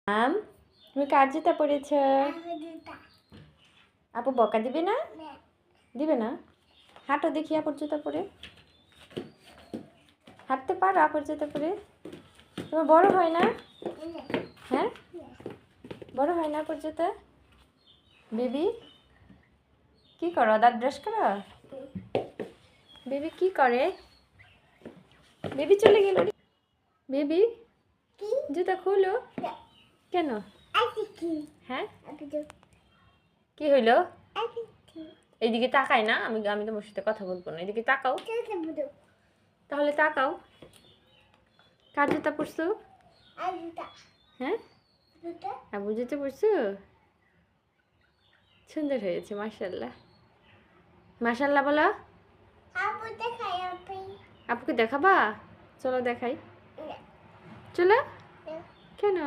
তুমি কার জুতা পরেছ? আপু বকা দিবে না? দিবে না? হাঁটো দেখি আপুর জুতা পরে। হাঁটতে পারো আপুর জুতা পরে? তোমার বড় হয় না? হ্যাঁ, বড় হয় না আপুর জুতা? বেবি কি করো? দাঁত ব্রাশ করো? বেবি কি করে? বেবি চলে গেল। বেবি জুতা খোলো। কেন? হ্যাঁ, কি হইলো? এইদিকে তাকাই না, আমি আমি তোমার সাথে কথা বলবো না। এদিকে তাকাও। তাহলে তাকাও। কার জুতা পরছো? হ্যাঁ, আবু জুতা পরছো? সুন্দর হয়েছে, মাশাআল্লাহ। মাশাআল্লাহ বলো। আপুকে দেখাবা? চলো দেখাই। চলো। কেন?